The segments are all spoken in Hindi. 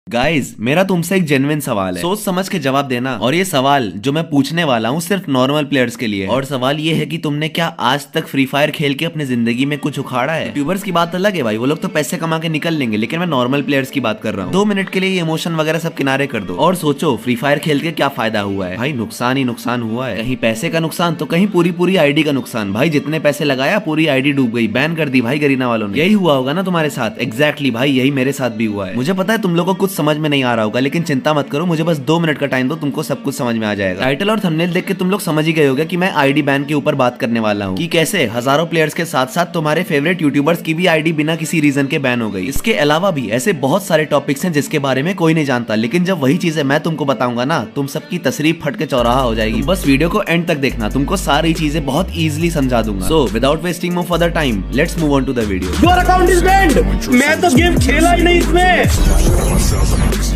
गाइज मेरा तुमसे एक जेन्युइन सवाल है, सोच समझ के जवाब देना। और ये सवाल जो मैं पूछने वाला हूँ सिर्फ नॉर्मल प्लेयर्स के लिए। और सवाल ये है कि तुमने क्या आज तक फ्री फायर खेल के अपनी जिंदगी में कुछ उखाड़ा है? यूट्यूबर्स की बात अलग है भाई, वो लोग तो पैसे कमा के निकल लेंगे, लेकिन मैं नॉर्मल प्लेयर्स की बात कर रहा हूँ। 2 मिनट के लिए ये इमोशन वगैरह सब किनारे कर दो और सोचो फ्री फायर खेल के क्या फायदा हुआ है। भाई नुकसान ही नुकसान हुआ है, कहीं पैसे का नुकसान तो कहीं पूरी पूरी आईडी का नुकसान। भाई जितने पैसे लगाया पूरी आईडी डूब गई, बैन कर दी भाई गरीना वालों ने। यही हुआ होगा ना तुम्हारे साथ? एग्जैक्टली भाई, यही मेरे साथ भी हुआ है। मुझे पता है तुम लोगों को कुछ समझ में नहीं आ रहा होगा, लेकिन चिंता मत करो, मुझे बस 2 मिनट का टाइम दो, तुमको सब कुछ समझ में आ जाएगा। टाइटल और थंबनेल देख के तुम लोग समझ ही गए होगे कि मैं आईडी बैन के ऊपर बात करने वाला हूँ, कि कैसे हजारों प्लेयर्स के साथ साथ तुम्हारे फेवरेट यूट्यूबर्स की भी आईडी बिना किसी रीजन के बैन हो गई। इसके अलावा भी ऐसे बहुत सारे टॉपिक्स हैं जिसके बारे में कोई नहीं जानता, लेकिन जब वही चीजें मैं तुमको बताऊंगा ना, तुम सबकी तशरीफ फट के चौराहा हो जाएगी। बस वीडियो को एंड तक देखना, तुमको सारी चीजें बहुत इजीली समझा दूंगा। So without wasting more further time, let's move on to the video. Your account is banned. मैं तो गेम खेला ही नहीं इसमें।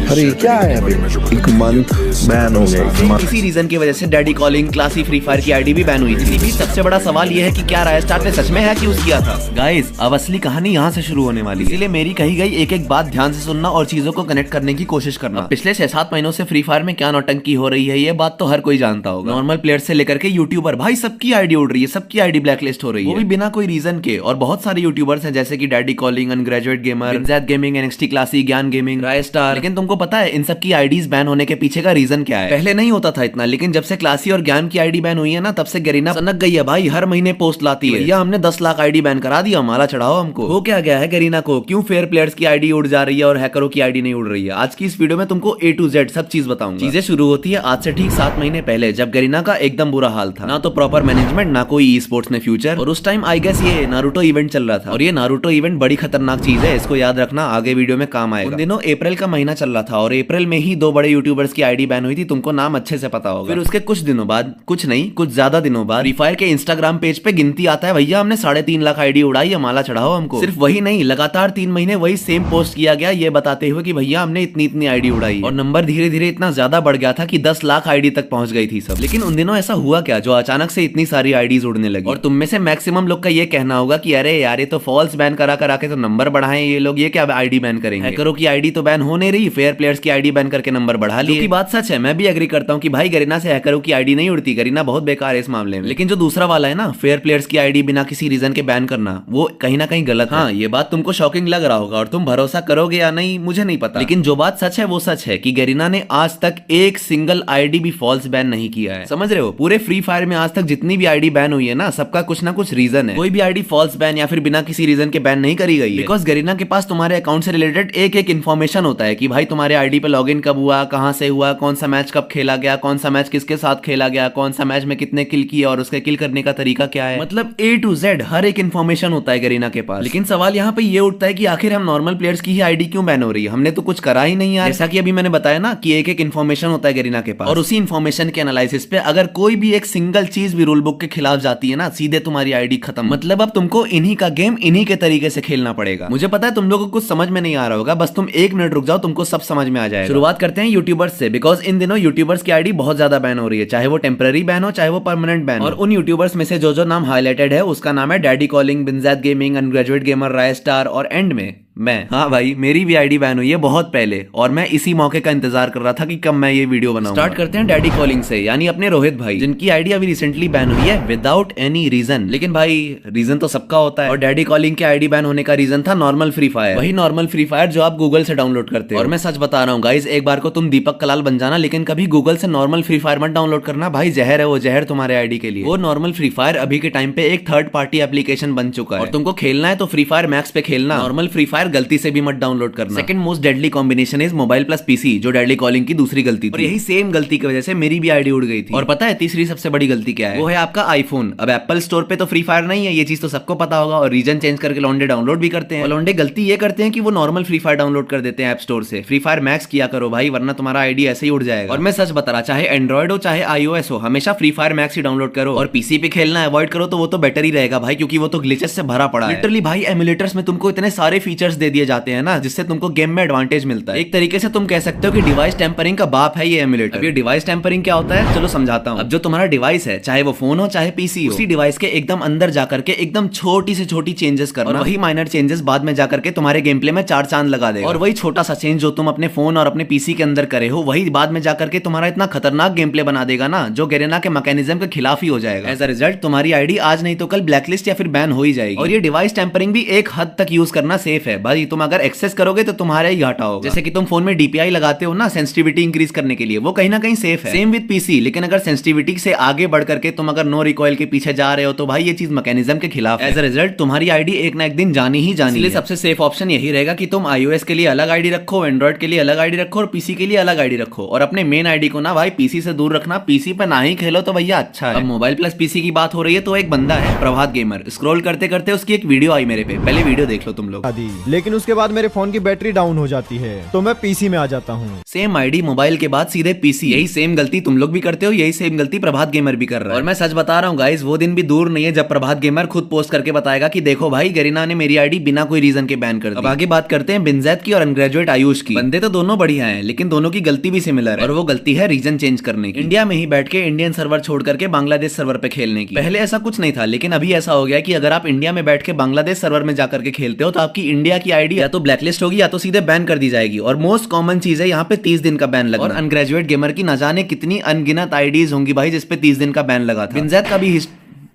अरे क्या है अभी? एक मंथ बैन हो गया। इसी रीजन की वजह से daddy calling, classy free fire की आईडी भी बैन हुई थी। भी सबसे बड़ा सवाल ये है कि क्या रायस्टार ने सच में हैक यूज किया था? गाइस अब असली कहानी यहाँ से शुरू होने वाली है, इसीलिए मेरी कही गई एक एक बात ध्यान से सुनना और चीजों को कनेक्ट करने की कोशिश करना। पिछले 6-7 महीनों से फ्री फायर में क्या नौटंकी हो रही है ये बात तो हर कोई जानता होगा। नॉर्मल प्लेयर से लेकर के यूट्यूबर, भाई सबकी आईडी उड़ रही है, सबकी आईडी ब्लैकलिस्ट हो रही है, वो भी बिना कोई रीजन के। और बहुत सारे यूट्यूबर्स हैं जैसे कि डैडी कॉलिंग, अनग्रेजुएट गेमर, इंजैद gaming, NXT classy, Gyan gaming, रायस्टार। लेकिन तुमको पता है इन सबकी आईडीज बैन होने के पीछे का रीजन क्या है? पहले नहीं होता था इतना, लेकिन जब से क्लासी और ज्ञान की आईडी बैन हुई है ना, तब से गरीना सनक गई है भाई। हर महीने पोस्ट लाती है, या हमने 10 लाख आईडी बैन करा दिया, माला चढ़ाओ हमको। हो क्या गया है गरीना को? क्यों फेयर प्लेयर्स की आईडी उड़ जा रही है और हैकरों की आईडी नहीं उड़ रही है? आज की इस वीडियो में तुमको A to Z सब चीज बताऊंगा। चीजें शुरू होती है आज से ठीक 7 महीने पहले, जब गरीना का एकदम बुरा हाल था। ना तो प्रॉपर मैनेजमेंट, ना कोई ई स्पोर्ट्स में फ्यूचर। और उस टाइम आई गेस ये नारुतो इवेंट चल रहा था, और ये नारुतो इवेंट बड़ी खतरनाक चीज है, इसको याद रखना, आगे वीडियो में काम आएगा। उन दिनों अप्रैल का महीना चल रहा था और अप्रैल में ही 2 बड़े यूट्यूबर्स की आईडी बैन हुई थी, तुमको नाम अच्छे से पता होगा। फिर उसके कुछ दिनों बाद, कुछ नहीं कुछ ज्यादा दिनों बाद, फ्री फायर के इंस्टाग्राम पेज पे गिनती आता है, भैया हमने 3.5 लाख आईडी उड़ाई है, माला चढ़ाओ हमको। सिर्फ वही नहीं, लगातार 3 महीने वही सेम पोस्ट किया गया, ये बताते हुए कि भैया हमने इतनी इतनी आईडी उड़ाई। और नंबर धीरे धीरे इतना ज्यादा बढ़ गया था कि 10 लाख आईडी तक पहुंच गई थी सब। लेकिन उन दिनों ऐसा हुआ क्या जो अचानक से इतनी सारी आईडीज उड़ने लगी? और तुम में से मैक्सिमम लोग का ये कहना होगा कि अरे यार ये तो फॉल्स बैन करा के तो नंबर बढ़ाएं ये लोग, ये क्या आईडी बैन करेंगे? हैकरों की आईडी तो बैन हो नहीं रही, फेयर प्लेयर्स की आईडी बैन करके नंबर बढ़ा लिए। की बात सच है, मैं भी एग्री करता हूँ कि भाई गरीना से हैकरों की आईडी नहीं उड़ती, गरीना बहुत बेकार है इस मामले में। लेकिन जो दूसरा वाला है ना, फेयर प्लेयर्स की आईडी बिना किसी रीजन के बैन करना, वो कहीं ना कहीं गलत है। हाँ, ये बात तुमको शॉकिंग लग रहा होगा और तुम भरोसा करोगे या नहीं मुझे नहीं पता, लेकिन जो बात सच है वो सच है कि गरीना ने आज तक एक सिंगल आईडी भी फॉल्स बैन नहीं किया है। समझ रहे हो? पूरे फ्री फायर में आज तक जितनी भी आईडी बैन हुई है ना, सबका कुछ ना कुछ रीजन है। कोई भी आईडी फॉल्स बैन या फिर बिना किसी रीजन के बैन नहीं करी गई है, बिकॉज गरीना के पास तुम्हारे अकाउंट से रिलेटेड एक एक इन्फॉर्मेशन होता है कि भाई तुम्हारे आईडी पे लॉगिन कब हुआ, कहां से हुआ, कौन सा मैच कब खेला गया, कौन सा मैच किसके साथ खेला गया, कौन सा मैच में कितने किल किए और उसके किल करने का तरीका क्या है। मतलब A to Z हर एक इन्फॉर्मेशन होता है गरीना के पास। लेकिन सवाल यहाँ पे ये उठता है कि आखिर हम नॉर्मल प्लेयर्स की ही आईडी क्यों बैन हो रही है? हमने तो कुछ करा ही नहीं यार। जैसा कि अभी मैंने बताया ना कि एक एक इन्फॉर्मेशन होता है गरीना के पास, और उसी इन्फॉर्मेशन के एनालिसिस पे अगर कोई भी एक सिंगल चीज भी रूल बुक के खिलाफ जाती है ना, सीधे तुम्हारी आईडी खत्म। मतलब अब तुमको इन्हीं का गेम इन्हीं के तरीके से खेलना पड़ेगा। मुझे पता है तुम लोगों को कुछ समझ में नहीं आ रहा होगा, बस तुम 1 मिनट रुक जाओ, तुमको सब समझ में आ जाएगा। शुरुआत करते हैं यूट्यूबर्स से, बिकॉज इन दिनों यूट्यूबर्स की आईडी बहुत ज्यादा बैन हो रही है, चाहे वो टेम्पररी बैन हो चाहे वो परमानेंट बैन। और उन यूट्यूबर्स में से जो नाम हाईलाइटेड है उसका नाम है डैडी कॉलिंग, बिंजैद गेमिंग, अनग्रेजुएट गेमर, रायस्टार और एंड में मैं। हाँ भाई, मेरी भी आईडी बैन हुई है बहुत पहले, और मैं इसी मौके का इंतजार कर रहा था कि कब मैं ये वीडियो बनाऊं। स्टार्ट करते हैं डैडी कॉलिंग से, यानी अपने रोहित भाई, जिनकी आईडी अभी रिसेंटली बैन हुई है विदाउट एनी रीजन। लेकिन भाई रीजन तो सबका होता है, और डैडी कॉलिंग की आईडी बैन होने का रीजन था नॉर्मल फ्री फायर, वही नॉर्मल फ्री फायर जो आप गूगल से डाउनलोड करते हो। और मैं सच बता रहा हूँ गाइज, एक बार को तुम दीपक कलाल बन जाना, लेकिन कभी गूगल से नॉर्मल फ्री फायर मत डाउनलोड करना भाई, जहर है वो, जहर तुम्हारे आईडी के लिए। वो नॉर्मल फ्री फायर अभी के टाइम पे एक थर्ड पार्टी एप्लीकेशन बन चुका है, और तुमको खेलना है तो फ्री फायर मैक्स पे खेलना, नॉर्मल फ्री फायर गलती से भी मत डाउनलोड करना। Second most deadly combination is mobile plus PC, जो डैडी कॉलिंग की दूसरी गलती थी, और यही सेम गलती की वजह से मेरी भी आईडी उड़ गई थी। और पता है तीसरी सबसे बड़ी गलती क्या है? वो है आपका आईफोन। अब एप्पल स्टोर पे तो फ्री फायर नहीं है, ये चीज तो सबको पता होगा, और रीजन चेंज करके लौंडे डाउनलोड भी करते हैं। लौंडे गलती ये करते हैं कि वो नॉर्मल फ्री फायर डाउनलोड कर देते हैं ऐप स्टोर से। फ्री फायर मैक्स किया करो भाई, वरना तुम्हारा आईडी ऐसे ही उड़ जाएगा। और मैं सच बता रहा, चाहे एंड्रॉइड हो चाहे iOS हो, हमेशा फ्री फायर मैक्स ही डाउनलोड करो, और पीसी पे खेलना अवॉइड करो तो वो तो बेटर ही रहेगा भाई, क्योंकि वो तो ग्लिचेस से भरा पड़ा है लिटरली भाई। एमुलेटर्स में तुमको इतने सारे फीचर्स फीचर्स दे दिए जाते हैं ना, जिससे तुमको गेम में एडवांटेज मिलता है। एक तरीके से तुम कह सकते हो कि डिवाइस टेम्परिंग का बाप है ये एमुलेटर। अब ये डिवाइस टेम्परिंग क्या होता है, चलो समझाता हूँ। अब जो तुम्हारा डिवाइस है, चाहे वो फोन हो चाहे पीसी हो, उसी डिवाइस के एकदम अंदर जाकर के एकदम छोटी से छोटी चेंजेस करना, और वही माइनर चेंजेस बाद में जाकर के तुम्हारे गेम प्ले में चार चांद लगा देगा। और वही छोटा सा चेंज जो तुम अपने फोन और अपने पीसी के अंदर करे हो, वही बाद में जाकर के तुम्हारा इतना खतरनाक गेम प्ले बना देगा ना, जो गैरेना के मैकेनिज्म के खिलाफ ही हो जाएगा। एज अ रिजल्ट तुम्हारी आईडी आज नहीं तो कल ब्लैकलिस्ट या फिर बैन हो ही जाएगी। और ये डिवाइस टेम्परिंग भी एक हद तक यूज करना सेफ है भाई। तुम अगर एक्सेस करोगे तो तुम्हारा ही घाटा होगा। जैसे कि तुम फोन में डीपीआई लगाते हो ना सेंसिटिविटी इंक्रीज करने के लिए, वो कहीं ना कहीं सेफ है। Same with PC. लेकिन अगर सेंसिटिविटी से आगे बढ़ करके तुम अगर नो रिकॉइल के पीछे जा रहे हो तो भाई ये चीज मैकेनिज्म के खिलाफ है। एज अ रिजल्ट तुम्हारी आईडी एक ना एक दिन जानी ही जानी। इसलिए सबसे सेफ ऑप्शन यही रहेगा कि तुम iOS के लिए अलग आईडी रखो, एंड्रॉइड के लिए अलग आईडी रखो और पीसी के लिए अलग आईडी रखो। और अपने मेन आईडी को ना भाई पीसी से दूर रखना, पीसी पे ना ही खेलो तो भैया अच्छा है। अब मोबाइल प्लस पीसी की बात हो रही है तो एक बंदा है प्रभात गेमर, स्क्रॉल करते करते उसकी एक वीडियो आई मेरे पे, पहले वीडियो देख लो तुम लोग। लेकिन उसके बाद मेरे फोन की बैटरी डाउन हो जाती है तो मैं पीसी में आ जाता हूँ। सेम आईडी मोबाइल के बाद सीधे पीसी। यही सेम गलती तुम लोग भी करते हो, यही सेम गलती प्रभात गेमर भी कर रहा है। और मैं सच बता रहा हूँ गाइस, वो दिन भी दूर नहीं है जब प्रभात गेमर खुद पोस्ट करके बताएगा कि देखो भाई गरीना ने मेरी आईडी बिना कोई रीजन के बैन कर दी। अब आगे बात करते हैं बिनजैद की और अनग्रेजुएट आयुष की। बंदे तो दोनों बढ़िया हैं, लेकिन दोनों की गलती भी सिमिलर है, और वो गलती है रीजन चेंज करने की। इंडिया में ही बैठ के इंडियन सर्वर छोड़ करके बांग्लादेश सर्वर पे खेलने की। पहले ऐसा कुछ नहीं था, लेकिन अभी ऐसा हो गया कि अगर आप इंडिया में बैठ के बांग्लादेश सर्वर में जाकर के खेलते हो तो आपकी इंडिया की आईडी या तो ब्लैकलिस्ट होगी या तो सीधे बैन कर दी जाएगी। और मोस्ट कॉमन चीज है यहाँ पे 30 दिन का बैन लगा। और अनग्रेजुएट गेमर की न जाने कितनी अनगिनत आईडीज होंगी भाई जिसपे 30 दिन का बैन लगा था। बिनजैद का भी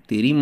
तेरी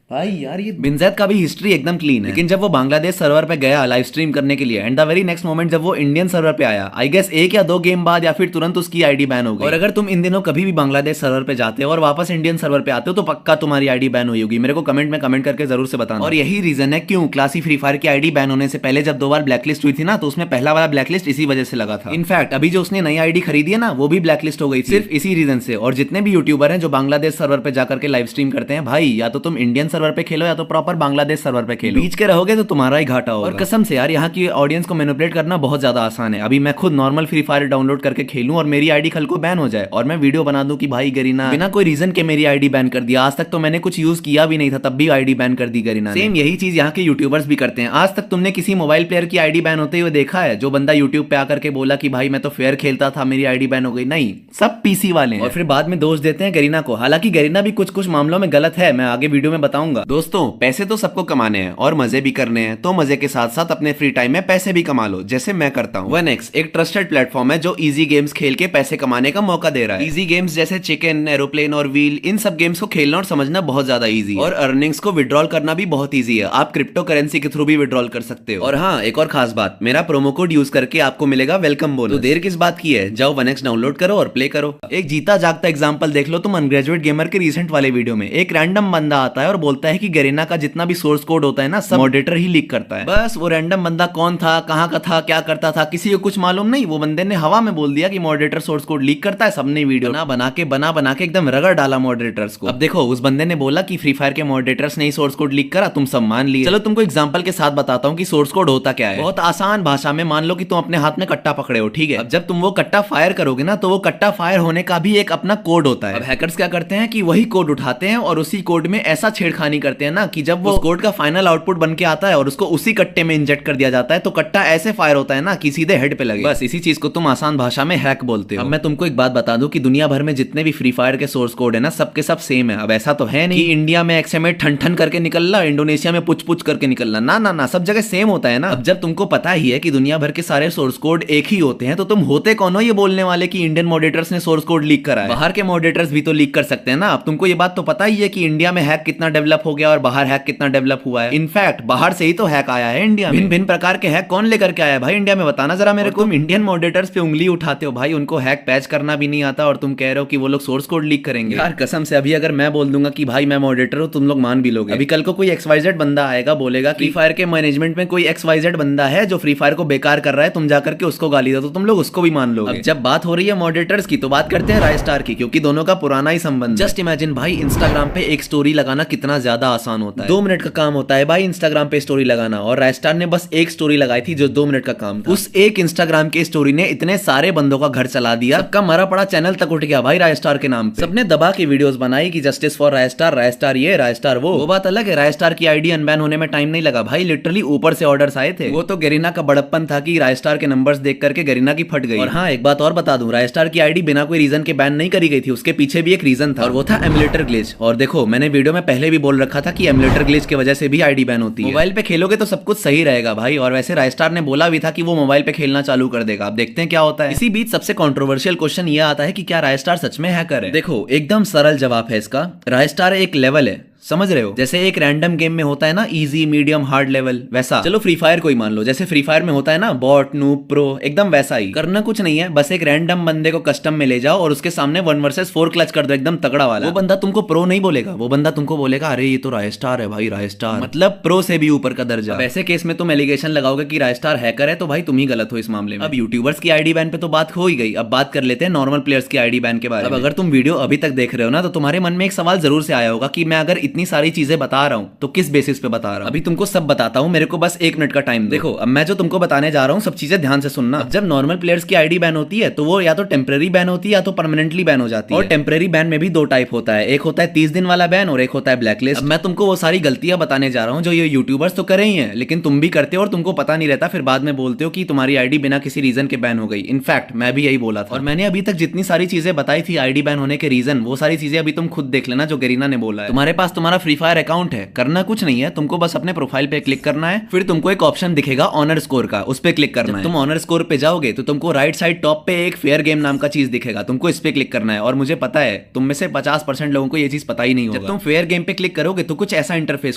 भाई यार ये बिनजैद का भी हिस्ट्री एकदम क्लीन है। लेकिन जब वो बांग्लादेश सर्वर पे गया लाइव स्ट्रीम करने के लिए, and the very next moment जब वो इंडियन सर्वर पे आया, आई गेस 1 या 2 गेम बाद या फिर तुरंत उसकी आईडी बैन हो गई। और अगर तुम इन दिनों कभी भी बांग्लादेश सर्वर पे जाते हो और वापस इंडियन सर्वर पे आते हो तो पक्का तुम्हारी आईडी बैन हुई होगी। मेरे को कमेंट में कमेंट करके जरूर से बताना। और यही रीजन है क्यों क्लासी फ्री फायर की आईडी बैन होने से पहले जब 2 बार ब्लैकलिस्ट हुई थी ना, तो उसमें पहला वाला ब्लैकलिस्ट इसी वजह से लगा था। इनफैक्ट अभी जो उसने नई आईडी खरीदी है ना, वो भी ब्लैकलिस्ट हो गई थी सिर्फ इसी रीजन से। और जितने भी यूट्यूबर हैं जो बांग्लादेश सर्वर पे जाकर के लाइव स्ट्रीम करते हैं, भाई या तो तुम इंडियन सर्वर पे खेलो या तो प्रॉपर बांग्लादेश सर्वर पे खेलो। बीच के रहोगे तो तुम्हारा ही घाटा होगा। और कसम से यार यहाँ की ऑडियंस को मैनिपुलेट करना बहुत ज्यादा आसान है। अभी मैं खुद नॉर्मल फ्री फायर डाउनलोड करके खेलूं और मेरी आईडी कल को बैन हो जाए और मैं वीडियो बना दूं कि भाई गरीना बिना कोई रीजन के मेरी आईडी बैन कर दिया। आज तक तो मैंने कुछ यूज किया भी नहीं था, तब भी आईडी बैन कर दी गरीना। सेम यही चीज यहाँ के यूट्यूबर्स भी करते हैं। आज तक तुमने किसी मोबाइल प्लेयर की आईडी बैन होते हुए देखा है जो बंदा यूट्यूब पे आकर के बोला कि भाई मैं तो फेयर खेलता था मेरी आईडी बैन हो गई? नहीं, सब पीसी वाले हैं। और फिर बाद में दोष देते हैं गरीना को। हालांकि गरीना भी कुछ कुछ मामलों में गलत है, मैं आगे वीडियो में बताऊंगा। दोस्तों पैसे तो सबको कमाने हैं और मजे भी करने हैं, तो मजे के साथ साथ अपने फ्री टाइम में पैसे भी कमा लो, जैसे मैं करता हूँ। 1x एक ट्रस्टेड प्लेटफॉर्म है जो इजी गेम्स खेल के पैसे कमाने का मौका दे रहा है। इजी गेम्स जैसे चिकन, एरोप्लेन और व्हील, इन सब गेम्स को खेलना और समझना बहुत ज्यादा इजी है। और अर्निंग्स को विड्रॉल करना भी बहुत इजी है। आप क्रिप्टो करेंसी के थ्रू भी विड्रॉल कर सकते हो। और हाँ, एक और खास बात, मेरा प्रोमो कोड यूज करके आपको मिलेगा वेलकम बोनस। तो देर किस बात की है, जाओ 1x डाउनलोड करो और प्ले करो। एक जीता जागता एग्जांपल देख लो तुम अनग्रेजुएट गेमर के रिसेंट वाले वीडियो में। एक रैंडम बंदा आता है और बोलता है कि गरीना का जितना भी सोर्स कोड होता है ना, सब मॉडरेटर ही लीक करता है। बस वो रैंडम बंदा कौन था, कहां का था, क्या करता था, किसी को कुछ मालूम नहीं। वो बंदे ने हवा में बोल दिया कि मॉडरेटर सोर्स कोड लीक करता है। सबने वीडियो बना के एकदम रगड़ डाला मॉडरेटर्स को। अब देखो उस बंदे ने बोला कि फ्री फायर के मॉडरेटर्स ने सोर्स कोड लीक करा, तुम सब मान लिए। चलो तुमको एग्जांपल के साथ बताता हूं कि सोर्स कोड होता क्या है। बहुत आसान भाषा में, मान लो कि तुम अपने हाथ में कट्टा पकड़े हो, ठीक है। अब जब तुम वो कट्टा फायर करोगे ना, तो वो कट्टा फायर होने का भी एक अपना कोड होता है। अब हैकर्स क्या करते हैं कि वही कोड उठाते हैं और उसी कोड में ऐसा छेड़खानी करते हैं ना कि जब वो कोड का फाइनल आउटपुट बन के आता है और उसको उसी कट्टे में इंजेक्ट कर दिया जाता है, तो कट्टा ऐसे फायर होता है ना कि सीधे हेड पे लगे। बस इसी चीज को तुम आसान भाषा में हैक बोलते हो। अब मैं तुमको एक बात बता दूं कि दुनिया भर में जितने भी फ्री फायर के सोर्स कोड है ना, सबके सब सेम है। अब ऐसा तो है नहीं कि इंडिया में एक्सएमएट ठन ठन करके निकलना, इंडोनेशिया में पुच पुच करके निकलना, ना ना ना, सब जगह सेम होता है ना। अब जब तुमको पता ही है कि दुनिया भर के सारे सोर्स कोड एक ही होते हैं, तो तुम होते कौन हो ये बोलने वाले कि इंडियन मॉडरेटर्स ने सोर्स कोड लीक करा है? बाहर के मॉडरेटर्स भी तो लीक कर सकते हैं ना। अब तुमको ये बात तो पता ही है कि इंडिया में हैक कितना डेवलप हो गया और बाहर हैक कितना डेवलप हुआ है। इनफैक्ट बाहर से ही तो हैक आया है इंडिया में। भिन्न प्रकार के हैक कौन लेकर के आया भाई इंडिया में, बताना जरा मेरे को। तुम इंडियन मॉडरेटर्स पे उंगली उठाते हो भाई, उनको हैक पैच करना भी नहीं आता और तुम कह रहे हो कि वो लोग सोर्स कोड लीक करेंगे। यार कसम से अभी अगर मैं बोल दूंगा कि भाई मैं मॉडरेटर हूं, तुम लोग मान भी लोगे। अभी कल को कोई XYZ बंदा आएगा, बोलेगा फ्री फायर के मैनेजमेंट में कोई XYZ बंदा है जो फ्री फायर को बेकार कर रहा है, तुम जाकर के उसको गाली दो, तो तुम लोग उसको भी मान लोगे। अब जब बात हो रही है मॉडरेटर्स की, तो बात करते हैं रायस्टार की, क्योंकि दोनों का पुराना ही संबंध। जस्ट इमेजिन भाई, इंस्टाग्राम पे एक स्टोरी लगाना कितना ज्यादा आसान होता है। 2 मिनट का काम होता है भाई इंस्टाग्राम पे स्टोरी लगाना, और रायस्टार ने बस एक स्टोरी लगाई थी जो 2 मिनट का काम था। उस एक इंस्टाग्राम की स्टोरी ने इतने सारे बंदों का घर चला दिया, सबका मरा पड़ा चैनल तक उठ गया भाई रायस्टार के नाम पे। सबने दबा के वीडियोस बनाई कि जस्टिस फॉर रायस्टार, रायस्टार ये रायस्टार वो बात अलग है। रायस्टार की आईडी अनबैन होने में टाइम नहीं लगा भाई, लिटरली ऊपर से ऑर्डर्स आए थे। वो तो गरीना का बड़प्पन था कि रायस्टार के नंबर्स देख करके गरीना की फट गई। और हाँ, एक बात और बता दूं, रायस्टार की आईडी बिना कोई रीजन के बैन नहीं करी गई थी, उसके पीछे भी एक रीजन था, और वो था एमुलेटर ग्लिच। और देखो, मैंने वीडियो में पहले भी बोल रखा था कि एमुलेटर ग्लिच की वजह से भी आईडी बैन होती है। मोबाइल पे खेलोगे तो सब कुछ सही रहेगा भाई, और वैसे रायस्टार ने बोला भी था कि वो मोबाइल पे खेलना चालू कर देगा। अब देखते हैं क्या होता है। इसी बीच सबसे कंट्रोवर्शियल क्वेश्चन ये आता है कि क्या रायस्टार सच में हैकर है। देखो, एकदम सरल जवाब है इसका। रायस्टार एक लेवल है, समझ रहे हो? जैसे एक रैंडम गेम में होता है ना इजी, मीडियम, हार्ड लेवल, वैसा। चलो फ्री फायर को ही मान लो, जैसे फ्री फायर में होता है ना बॉट, नूब, प्रो, एकदम वैसा ही। करना कुछ नहीं है, बस एक रैंडम बंदे को कस्टम में ले जाओ और उसके सामने 1 वर्सेस 4 क्लच कर दो, एकदम तगड़ा वाला। वो बंदा तुमको प्रो नहीं बोलेगा, वो बंदा तुमको बोलेगा अरे ये तो रायस्टार है भाई, रायस्टार मतलब प्रो से भी ऊपर का दर्जा। ऐसे केस में तुम एलिगेशन लगाओगे कि रायस्टार हैकर है, तो भाई तुम ही गलत हो इस मामले में। अब यूट्यूबर्स की आईडी बैन पे तो बात हो ही गई, अब बात कर लेते हैं नॉर्मल प्लेयर्स की आईडी बैन के बारे में। अब अगर तुम वीडियो अभी तक देख रहे हो ना, तो तुम्हारे मन में एक सवाल जरूर से आया होगा कि मैं अगर इतनी सारी चीजें बता रहा हूं तो किस बेसिस पे बता रहा हूं। अभी तुमको सब बताता हूं, मेरे को बस 1 मिनट का टाइम। देखो, अब मैं जो तुमको बताने जा रहा हूं सब चीजें ध्यान से सुनना। जब नॉर्मल प्लेयर्स की आईडी बैन होती है तो वो या तो टेम्पररी बैन होती है या तो परमानेंटली बैन हो जाती है। और टेम्पररी बैन में भी 2 टाइप होता है, एक होता है 30 दिन वाला बैन और एक होता है ब्लैकलिस्ट। अब मैं तुमको वो सारी गलतियां बताने जा रहा हूं जो ये यूट्यूबर्स तो करे ही हैं, लेकिन तुम भी करते हो और तुमको पता नहीं रहता, फिर बाद में बोलते हो कि तुम्हारी आईडी बिना किसी रीजन के बैन हो गई। इनफैक्ट मैं भी यही बोला था, और मैंने अभी तक जितनी सारी चीजें बताई थी आईडी बैन होने के रीजन, वो सारी चीजें अभी तुम खुद देख लेना जो गरीना ने बोला है। तुम्हारे पास तुम्हारा फ्री फायर अकाउंट है, करना कुछ नहीं है, तुमको बस अपने प्रोफाइल पे क्लिक करना है, फिर तुमको एक ऑप्शन दिखेगा ऑनर स्कोर का, उस पे क्लिक करना है। तुम ऑनर स्कोर पे जाओगे तो तुमको राइट साइड टॉप पे एक फेयर गेम नाम का चीज दिखेगा, तुमको इस पे क्लिक करना है। और मुझे पता है तुम में से 50% लोगों को ये चीज पता ही नहीं होगा। जब तुम फेयर गेम पे क्लिक करोगे तो कुछ ऐसा इंटरफेस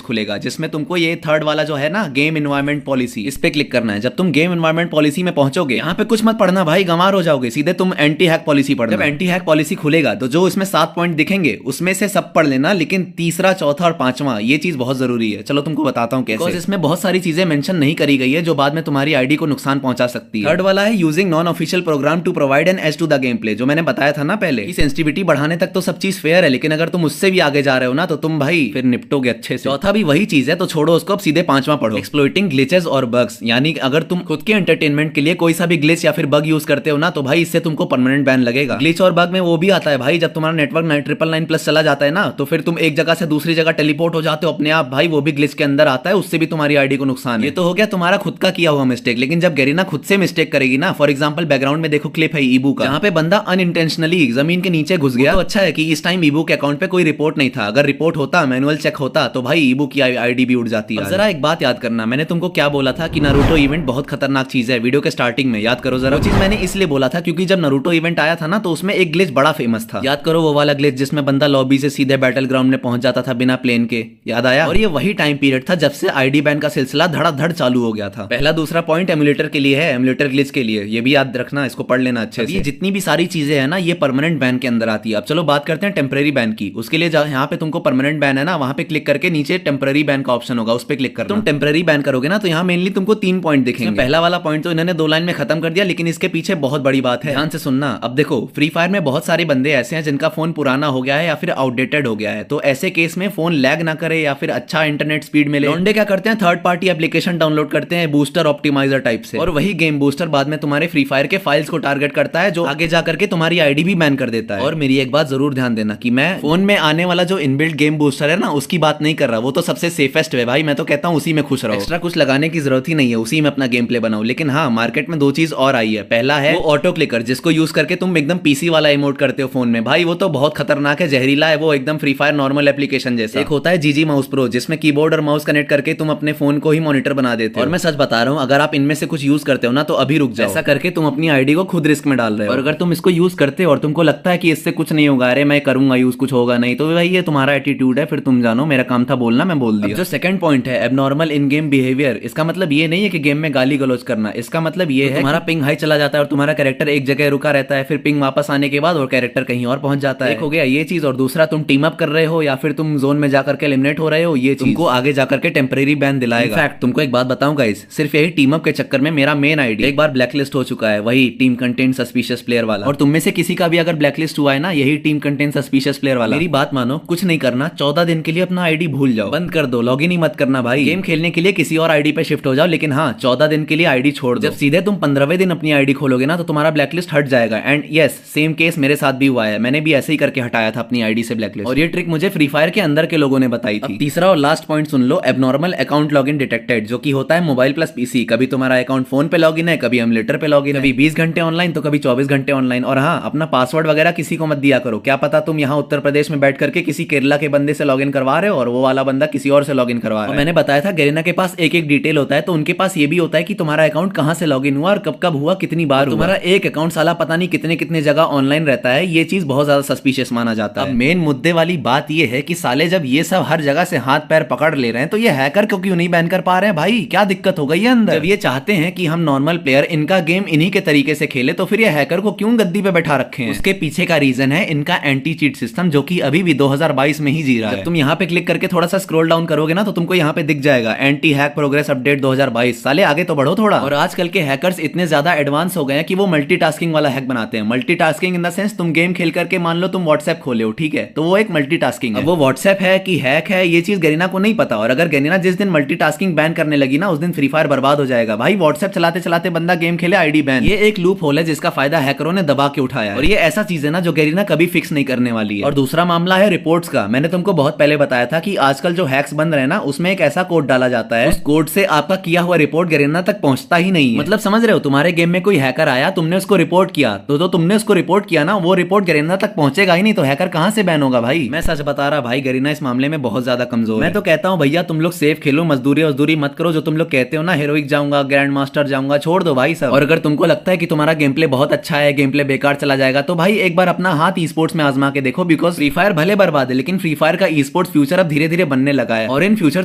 खुलेगा जिसमें तुमको ये थर्ड वाला जो है ना गेम एनवायरनमेंट पॉलिसी, इस पे क्लिक करना है। जब तुम गेम एनवायरनमेंट पॉलिसी में पहुंचोगे, यहाँ पे कुछ मत पढ़ना भाई, गंवार हो जाओगे, सीधे तुम एंटी हैक पॉलिसी पढ़ना। जब एंटी हैक पॉलिसी खुलेगा तो जो इसमें 7 पॉइंट दिखेंगे उसमें से सब पढ़ लेना, लेकिन तीसरा, चौथा और 5वां ये चीज बहुत जरूरी है। चलो तुमको बताता हूँ कैसे। इसमें बहुत सारी चीजें मेंशन नहीं करी गई है जो बाद में तुम्हारी आईडी को नुकसान पहुंचा सकती है। थर्ड वाला है using non official program to provide an edge to the gameplay, जो मैंने बताया था ना पहले कि सेंसिटिविटी बढ़ाने तक तो सब चीज फेयर है, लेकिन अगर तुम उससे भी आगे जा रहे हो ना तो तुम भाई फिर निपटोगे अच्छे से। चौथा भी वही चीज है, तो छोड़ो उसको, अब सीधे 5वां पढ़ो, एक्सप्लॉइटिंग ग्लिचेस और बग्स। यानी अगर तुम खुद के एंटरटेनमेंट के लिए कोई सा भी ग्लिच या फिर बग यूज करते हो ना, तो भाई इससे तुमको परमानेंट बैन लगेगा। ग्लिच और बग में वो भी आता है भाई, जब तुम्हारा नेटवर्क 999+ चला जाता है ना, तो फिर तुम एक जगह से दूसरी जगह टेलीपोर्ट हो जाते हो अपने आप, भाई वो भी ग्लिच के अंदर आता है, उससे भी तुम्हारी आईडी को नुकसान है। ये तो हो गया तुम्हारा खुद का किया हुआ मिस्टेक, लेकिन जब गरीना खुद से मिस्टेक करेगी ना, फॉर एग्जांपल बैकग्राउंड में देखो क्लिप है ईबू का, जहां पे बंदा अनइंटेंशनली जमीन के नीचे घुस गया। तो अच्छा है कि इस टाइम ईबू के अकाउंट पे कोई रिपोर्ट नहीं था, अगर रिपोर्ट होता, मैनुअल चेक होता, तो भाई ईबू की आईडी भी उड़ जाती है। जरा एक बात याद करना, मैंने तुमको क्या बोला था कि नारुतो इवेंट बहुत खतरनाक चीज है, वीडियो के स्टार्टिंग में याद करो जरा। वो चीज मैंने इसलिए बोला था क्योंकि जब नारुतो इवेंट आया था ना, तो उसमें एक ग्लिच बड़ा फेमस था, याद करो वो वाला ग्लिच जिसमें बंदा लॉबी से सीधे बैटल ग्राउंड में पहुंच जाता था बिना प्लेन के, याद आया? और ये वही टाइम पीरियड था जब से आईडी बैन का सिलसिला धड़ाधड़ चालू हो गया था। पहला दूसरा पॉइंट एमुलेटर के लिए है, एमुलेटर ग्लिच के लिए, ये भी याद रखना, इसको पढ़ लेना अच्छे से। ये जितनी भी सारी चीजें है ना, ये परमानेंट बैन के अंदर आती है। अब चलो बात करते हैं टेम्पररी बैन की। उसके लिए यहाँ पे तुमको परमानेंट बैन है ना, वहां पे क्लिक करके नीचे टेम्पररी बैन का ऑप्शन होगा, उस पे क्लिक करना। तुम टेम्पररी बैन करोगे ना, तो यहाँ मेनली तुमको 3 पॉइंट दिखेंगे। पहला वाला पॉइंट तो इन्होंने 2 लाइन में खत्म कर दिया, लेकिन इसके पीछे बहुत बड़ी बात है, ध्यान से सुनना। अब देखो, फ्री फायर में बहुत सारे बंदे ऐसे हैं जिनका फोन पुराना हो गया है या फिर आउटडेटेड हो गया है, तो ऐसे केस में फोन लैग ना करे या फिर अच्छा इंटरनेट स्पीड मिले, लौंडे क्या करते हैं, थर्ड पार्टी एप्लीकेशन डाउनलोड करते हैं बूस्टर ऑप्टिमाइजर टाइप से, और वही गेम बूस्टर बाद में तुम्हारे फ्री फायर के फाइल्स को टारगेट करता है, जो आगे जाकर के तुम्हारी आईडी भी बैन कर देता है। और मेरी एक बात जरूर ध्यान देना कि मैं फोन में आने वाला जो इनबिल्ट गेम बूस्टर है ना, उसकी बात नहीं कर रहा, वो तो सबसे सेफेस्ट है भाई, मैं तो कहता हूँ उसी में खुश रहो, एक्स्ट्रा कुछ लगाने की जरूरत ही नहीं है, उसी में अपना गेम प्ले बनाओ। लेकिन हाँ, मार्केट में 2 चीज और आई है। पहला है वो ऑटो क्लिकर, जिसको यूज करके तुम एकदम पीसी वाला इमोट करते हो फोन में, भाई वो तो बहुत खतरनाक है, जहरीला है, वो एकदम फ्री फायर नॉर्मल एप्लीकेशन जैसा। एक होता है जीजी माउस प्रो, जिसमें कीबोर्ड और माउस कनेक्ट करके तुम अपने फोन को ही मॉनिटर बना देते हो। और मैं सच बता रहा हूँ, अगर आप इनमें से कुछ यूज करते हो ना, तो अभी रुक जाओ, ऐसा करके तुम अपनी आईडी को खुद रिस्क में डाल रहे हो। और अगर तुम इसको यूज करते हो और तुमको लगता है कि इससे कुछ नहीं होगा, अरे मैं करूंगा यूज, कुछ होगा नहीं, तो भाई ये तुम्हारा एटीट्यूड है, फिर तुम जानो, मेरा काम था बोलना, मैं बोल दिया। जो सेकंड पॉइंट है एबनॉर्मल इन गेम बिहेवियर, इसका मतलब ये नहीं है कि गेम में गाली गलौज करना, इसका मतलब ये है तुम्हारा पिंग हाई चला जाता है और तुम्हारा कैरेक्टर एक जगह रुका रहता है, फिर पिंग वापस आने के बाद और कैरेक्टर कहीं और पहुंच जाता है। एक हो गया ये चीज, और दूसरा तुम टीम अप कर रहे हो या फिर तुम तुम जोन में जाकर के एलिमिनेट हो रहे हो, ये तुमको आगे जाकर के टेम्परेरी बैन दिलाएगा। इनफैक्ट तुमको एक बात बताऊं गाइस, सिर्फ यही टीम अप के चक्कर में मेरा मेन आईडी एक बार ब्लैकलिस्ट हो चुका है, वही टीम कंटेंट सस्पिशियस प्लेयर वाला। और तुम में से किसी का भी अगर ब्लैकलिस्ट हुआ है ना, यही टीम कंटेंट सस्पिशियस प्लेयर वाला, मेरी बात मानो, कुछ नहीं करना, 14 दिन के लिए अपना आईडी भूल जाओ, बंद कर दो, लॉगिन ही मत करना भाई। गेम खेलने के लिए किसी और आईडी पे शिफ्ट हो जाओ, लेकिन हाँ 14 दिन के लिए आईडी छोड़ दो। जब सीधे तुम 15वें दिन अपनी आईडी खोलोगे ना, तो तुम्हारा ब्लैकलिस्ट हट जाएगा। एंड यस, सेम केस मेरे साथ भी हुआ है, मैंने भी ऐसे ही करके हटाया था अपनी आईडी से ब्लैकलिस्ट, और ये ट्रिक मुझे फ्री फायर के अंदर के लोगों ने बताई थी। तीसरा और लास्ट पॉइंट सुन लो, एबनॉर्मल अकाउंट लॉगिन डिटेक्टेड, जो कि होता है मोबाइल प्लस पीसी। कभी तुम्हारा अकाउंट फोन पे लॉगिन है, कभी एमुलेटर पे लॉगिन है, कभी 20 घंटे ऑनलाइन तो कभी 24 घंटे ऑनलाइन। और हाँ, अपना पासवर्ड वगैरह किसी को मत दिया करो, क्या पता तुम यहाँ उत्तर प्रदेश में बैठ करके किसी केरला के बंदे से लॉगिन करवा रहे हो और वो वाला बंदा किसी और से लॉगिन करवा रहा है। मैंने बताया था गरीना के पास एक एक डिटेल होता है, तो उनके पास ये भी होता है कि तुम्हारा अकाउंट कहाँ से लॉगिन हुआ और कब कब हुआ, कितनी बार। तुम्हारा एक अकाउंट साला पता नहीं कितने कितने जगह ऑनलाइन रहता है, ये चीज बहुत ज्यादा सस्पिशियस माना जाता है। अब मेन मुद्दे वाली बात ये है कि साले जब ये सब हर जगह से हाथ पैर पकड़ ले रहे हैं, तो ये हैकर क्यों नहीं बैन कर पा रहे हैं भाई? क्या दिक्कत हो गई है अंदर? जब ये चाहते हैं कि हम नॉर्मल प्लेयर इनका गेम इन्हीं के तरीके से खेले, तो फिर ये हैकर को क्यों गद्दी पे बैठा रखे हैं? उसके पीछे का रीजन है इनका एंटी चीट सिस्टम, जो कि अभी भी 2022 में ही जी रहा है। तुम यहाँ पे क्लिक करके थोड़ा सा स्क्रॉल डाउन करोगे ना, तो तुमको यहाँ पे दिख जाएगा एंटी हैक प्रोग्रेस अपडेट 2022। साले आगे तो बढ़ो थोड़ा। और आजकल के हैकर्स इतने ज्यादा एडवांस हो गए हैं कि वो मल्टीटास्किंग वाला हैक बनाते हैं। मल्टीटास्किंग इन द सेंस, तुम गेम खेल करके मान लो तुम व्हाट्सएप खोले हो, ठीक है, तो वो एक मल्टीटास्किंग है। वो व्हाट्सएप है कि हैक है, ये चीज गरीना को नहीं पता। और अगर गरीना जिस दिन मल्टीटास्किंग बैन करने लगी ना, उस दिन फ्री फायर बर्बाद हो जाएगा भाई। व्हाट्सएप चलाते चलाते बंदा गेम खेले, आईडी बैन। ये एक लूप होल है जिसका फायदा हैकरों ने दबा के उठाया है, और ये ऐसा चीज है ना जो गरीना कभी फिक्स नहीं करने वाली है। और दूसरा मामला है रिपोर्ट्स का। मैंने तुमको बहुत पहले बताया था कि आजकल जो हैक्स बन रहे हैं ना, उसमें एक ऐसा कोड डाला जाता है, उस कोड से आपका किया हुआ रिपोर्ट गरीना तक पहुंचता ही नहीं है। मतलब समझ रहे हो, तुम्हारे गेम में कोई हैकर आया, तुमने उसको रिपोर्ट किया, तो तुमने उसको रिपोर्ट किया ना, वो रिपोर्ट गरीना तक पहुंचेगा ही नहीं, तो हैकर कहां से बैन होगा भाई? मैं सच बता रहा भाई, गरीना इस मामले में बहुत ज्यादा कमजोर है। मैं तो कहता हूं भैया, तुम लोग सेफ खेलो, मजदूरी मत करो। जो तुम लोग कहते हो ना हेरोइक जाऊंगा, ग्रैंड मास्टर जाऊंगा, छोड़ दो भाई सब। और अगर तुमको लगता है कि तुम्हारा गेम प्ले बहुत अच्छा है, गेम प्ले बेकार चला जाएगा, तो भाई एक बार अपना हाथ ई स्पोर्ट्स में आजमा के देखो। बिकॉज फ्री फायर भले बर्बाद है, लेकिन फ्री फायर का ई स्पोर्ट्स फ्यूचर अब धीरे धीरे बनने लगा है, और इन फ्यूचर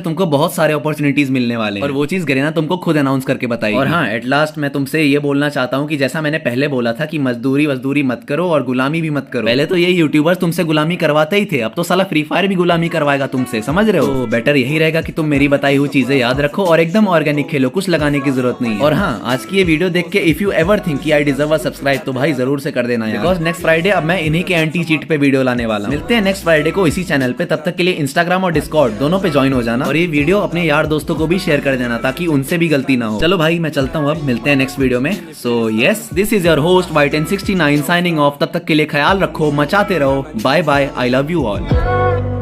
तुमको बहुत सारे अपॉर्चुनिटीज मिलने वाले हैं, और वो चीज गरीना तुमको खुद अनाउंस करके बताई। और हाँ, एट लास्ट मैं तुमसे ये बोलना चाहता हूँ कि जैसा मैंने पहले बोला था कि मजदूरी मत करो और गुलामी भी मत करो। पहले तो ये यूट्यूबर्स तुमसे गुलामी करवाते ही थे, अब तो साला फ्री फायर भी गुलामी करवाएगा तुमसे, समझ रहे हो? तो बेटर यही रहेगा कि तुम मेरी बताई हुई चीजें याद रखो और एकदम ऑर्गेनिक खेलो, कुछ लगाने की जरूरत नहीं है। और हाँ, आज की ये वीडियो देख के इफ यू एवर थिंक कि आई डिजर्व अ सब्सक्राइब, तो भाई जरूर से कर देना यार। बिकॉज नेक्स्ट फ्राइडे अब मैं इन्हीं के एंटी चीट पे वीडियो लाने वाला हूं। मिलते हैं नेक्स्ट फ्राइडे को इसी चैनल पे। तब तक के लिए इंस्टाग्राम और डिस्कॉर्ड दोनों पे ज्वाइन हो जाना, और ये वीडियो अपने यार दोस्तों को भी शेयर कर देना, ताकि उनसे भी गलती ना हो। चलो भाई, मैं चलता हूँ, अब मिलते हैं नेक्स्ट वीडियो में। So yes, this is your host Y1069 signing off. तब तक के लिए ख्याल रखो, मचाते रहो, bye bye, I love you all.